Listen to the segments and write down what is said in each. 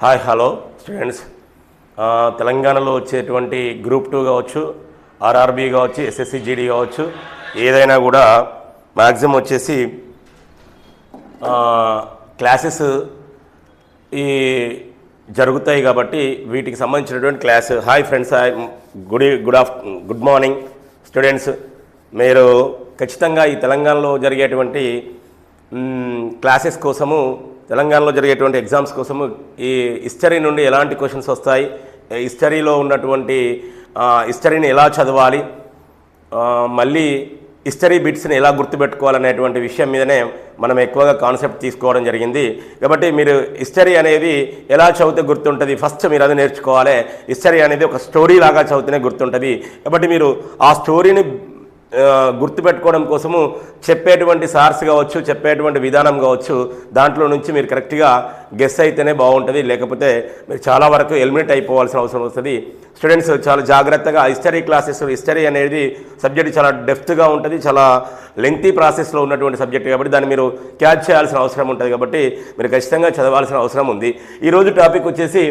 Hi hello students, తెలంగాణలో వచ్చేటువంటి group 2 కావచ్చు, ఆర్ఆర్బీ కావచ్చు, ఎస్ఎస్సి జీడీ కావచ్చు, ఏదైనా కూడా మ్యాక్సిమం వచ్చేసి క్లాసెస్ ఈ జరుగుతాయి కాబట్టి వీటికి సంబంధించినటువంటి class. Hi friends, good morning students. మీరు ఖచ్చితంగా ఈ తెలంగాణలో జరిగేటువంటి క్లాసెస్ కోసము, తెలంగాణలో జరిగేటువంటి ఎగ్జామ్స్ కోసము ఈ హిస్టరీ నుండి ఎలాంటి క్వశ్చన్స్ వస్తాయి, హిస్టరీలో ఉన్నటువంటి హిస్టరీని ఎలా చదవాలి, మళ్ళీ హిస్టరీ బిట్స్ని ఎలా గుర్తుపెట్టుకోవాలనేటువంటి విషయం మీదనే మనం ఎక్కువగా కాన్సెప్ట్ తీసుకోవడం జరిగింది. కాబట్టి మీరు హిస్టరీ అనేది ఎలా చదివితే గుర్తుంటుంది, ఫస్ట్ మీరు అది నేర్చుకోవాలి. హిస్టరీ అనేది ఒక స్టోరీ లాగా చదివితేనే గుర్తుంటుంది. కాబట్టి మీరు ఆ స్టోరీని గుర్తుపెట్టుకోవడం కోసము చెప్పేటువంటి సార్స్ కావచ్చు, చెప్పేటువంటి విధానం కావచ్చు, దాంట్లో నుంచి మీరు కరెక్ట్గా గెస్ అయితేనే బాగుంటుంది. లేకపోతే మీరు చాలా వరకు ఎలిమినేట్ అయిపోవాల్సిన అవసరం వస్తుంది. స్టూడెంట్స్ చాలా జాగ్రత్తగా హిస్టరీ క్లాసెస్, హిస్టరీ అనేది సబ్జెక్ట్ చాలా డెప్త్గా ఉంటుంది, చాలా లెంగ్తీ ప్రాసెస్లో ఉన్నటువంటి సబ్జెక్ట్ కాబట్టి దాన్ని మీరు క్యాచ్ చేయాల్సిన అవసరం ఉంటుంది. కాబట్టి మీరు ఖచ్చితంగా చదవాల్సిన అవసరం ఉంది. ఈరోజు టాపిక్ వచ్చేసి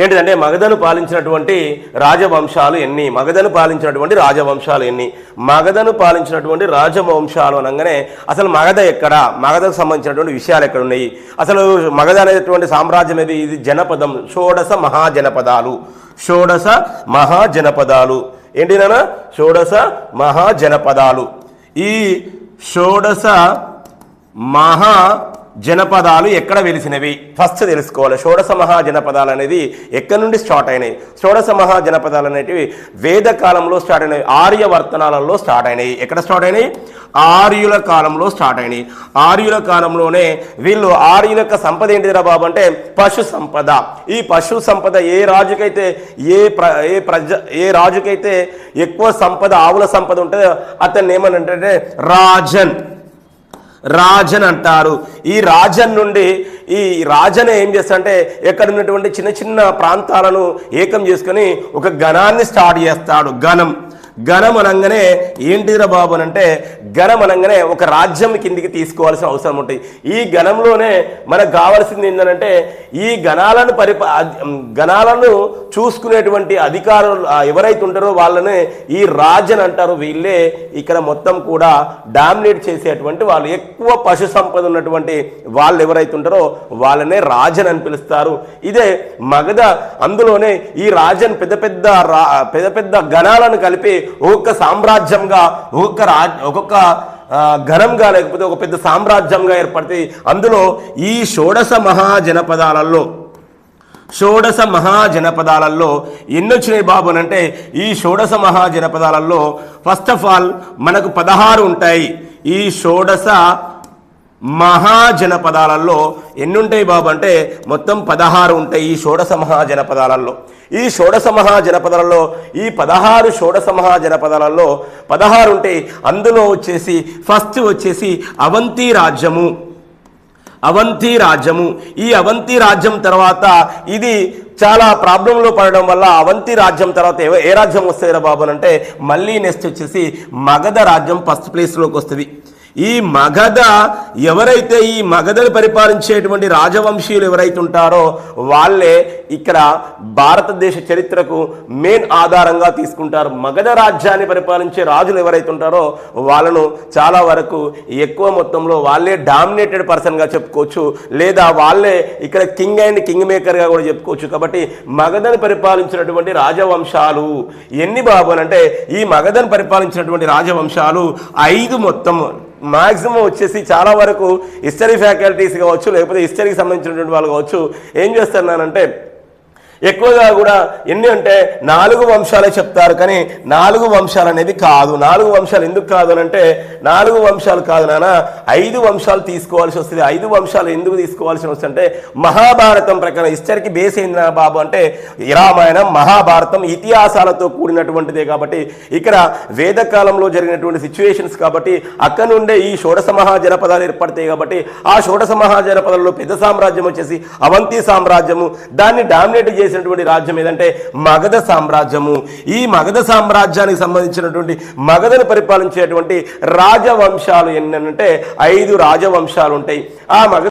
ఏంటిదంటే మగధను పాలించినటువంటి రాజవంశాలు ఎన్ని. మగధను పాలించినటువంటి రాజవంశాలు ఎన్ని. మగధను పాలించినటువంటి రాజవంశాలు అనగానే అసలు మగధ ఎక్కడ, మగధకు సంబంధించినటువంటి విషయాలు ఎక్కడ ఉన్నాయి, అసలు మగధ అనేటువంటి సామ్రాజ్యం ఏది, ఇది జనపదం. షోడశ మహాజనపదాలు. షోడశ మహాజనపదాలు ఏంటి నాన్న? షోడశ మహాజనపదాలు. ఈ షోడశ మహా జనపదాలు ఎక్కడ వెలిసినవి ఫస్ట్ తెలుసుకోవాలి. షోడశ మహాజనపదాలు అనేది ఎక్కడి నుండి స్టార్ట్ అయినాయి? షోడశ మహాజనపదాలు అనేటివి వేదకాలంలో స్టార్ట్ అయినాయి, ఆర్యవర్తనాలలో స్టార్ట్ అయినాయి. ఎక్కడ స్టార్ట్ అయినాయి? ఆర్యుల కాలంలో స్టార్ట్ అయినాయి. ఆర్యుల కాలంలోనే వీళ్ళు ఆర్యుల యొక్క సంపద ఏంటిదిరా బాబు అంటే పశు సంపద. ఈ పశు సంపద ఏ రాజుకైతే ఏ రాజుకైతే ఎక్కువ సంపద, ఆవుల సంపద ఉంటుందో అతన్ని ఏమనంటే రాజన్ అంటారు. ఈ రాజన్ నుండి ఈ రాజన్ ఏం చేస్తాడంటే ఎక్కడ ఉన్నటువంటి చిన్న చిన్న ప్రాంతాలను ఏకం చేసుకొని ఒక గణాన్ని స్టార్ట్ చేస్తాడు. గణం అనగానే ఏంటిరా బాబు అని అంటే, గణం అనగానే ఒక రాజ్యం కిందికి తీసుకోవాల్సిన అవసరం ఉంటుంది. ఈ గణంలోనే మనకు కావాల్సింది ఏంటంటే ఈ గణాలను చూసుకునేటువంటి అధికారులు ఎవరైతే ఉంటారో వాళ్ళనే ఈ రాజన్ అంటారు. వీళ్ళే ఇక్కడ మొత్తం కూడా డామినేట్ చేసేటువంటి వాళ్ళు. ఎక్కువ పశు సంపద ఉన్నటువంటి వాళ్ళు ఎవరైతే ఉంటారో వాళ్ళనే రాజన్ అని పిలుస్తారు. ఇదే మగధ. అందులోనే ఈ రాజన్ పెద్ద పెద్ద గణాలను కలిపి ఒక్కొక్క సామ్రాజ్యంగా, ఒక్కొక్క ఘనంగా, లేకపోతే ఒక పెద్ద సామ్రాజ్యంగా ఏర్పడితే అందులో ఈ షోడశ మహాజనపదాలలో ఎన్ని వచ్చినాయి బాబు అని అంటే, ఈ షోడశ మహాజనపదాలలో ఫస్ట్ ఆఫ్ ఆల్ మనకు 16 ఉంటాయి. ఈ షోడశ మహాజనపదాలలో ఎన్ని ఉంటాయి బాబు అంటే మొత్తం 16 ఉంటాయి. ఈ షోడశ మహాజనపదాలలో ఈ 16 షోడశ మహాజనపదాలలో 16 ఉంటాయి. అందులో వచ్చేసి ఫస్ట్ వచ్చేసి అవంతి రాజ్యము. ఈ అవంతి రాజ్యం తర్వాత ఇది చాలా ప్రాబ్లంలో పడడం వల్ల అవంతి రాజ్యం తర్వాత ఏ రాజ్యం వస్తుంది బాబు అని అంటే మళ్ళీ నెక్స్ట్ వచ్చేసి మగధ రాజ్యం ఫస్ట్ ప్లేస్లోకి వస్తుంది. ఈ మగధ ఎవరైతే ఈ మగధను పరిపాలించేటువంటి రాజవంశీయులు ఎవరైతే ఉంటారో వాళ్ళే ఇక్కడ భారతదేశ చరిత్రకు మెయిన్ ఆధారంగా తీసుకుంటారు. మగధ రాజ్యాన్ని పరిపాలించే రాజులు ఎవరైతే ఉంటారో వాళ్ళను చాలా వరకు ఎక్కువ మొత్తంలో వాళ్ళే డామినేటెడ్ పర్సన్గా చెప్పుకోవచ్చు, లేదా వాళ్ళే ఇక్కడ కింగ్ అండ్ కింగ్ మేకర్గా కూడా చెప్పుకోవచ్చు. కాబట్టి మగధను పరిపాలించినటువంటి రాజవంశాలు ఎన్ని బాబు అని అంటే ఈ మగధను పరిపాలించినటువంటి రాజవంశాలు 5 మొత్తం. మ్యాక్సిమం వచ్చేసి చాలా వరకు హిస్టరీ ఫ్యాకల్టీస్ కావచ్చు, లేకపోతే హిస్టరీకి సంబంధించినటువంటి వాళ్ళు కావచ్చు ఏం చేస్తున్నానంటే ఎక్కువగా కూడా ఎన్ని అంటే 4 వంశాలే చెప్తారు. కానీ 4 వంశాలు అనేది కాదు. 4 వంశాలు ఎందుకు కాదు అని అంటే 4 వంశాలు కాదు నాన్న, 5 వంశాలు తీసుకోవాల్సి వస్తుంది. 5 వంశాలు ఎందుకు తీసుకోవాల్సి వస్తుంది అంటే మహాభారతం ప్రకారం హిస్టరీకి బేస్ అయింది బాబు అంటే రామాయణం, మహాభారతం ఇతిహాసాలతో కూడినటువంటిదే. కాబట్టి ఇక్కడ వేదకాలంలో జరిగినటువంటి సిచ్యువేషన్స్ కాబట్టి అక్కడ నుండే ఈ షోడశ మహాజనపదాలు ఏర్పడతాయి. కాబట్టి ఆ షోడశ మహాజనపదాల్లో పెద్ద సామ్రాజ్యం వచ్చేసి అవంతి సామ్రాజ్యము. దాన్ని డామినేట్ చేసి రాజ్యం ఏదంటే మగధ సామ్రాజ్యము. ఈ మగధ సామ్రాజ్యానికి సంబంధించినటువంటి మగధను పరిపాలించేటువంటి రాజవంశాలు ఏంటంటే 5 రాజవంశాలు ఉంటాయి. ఆ మగధ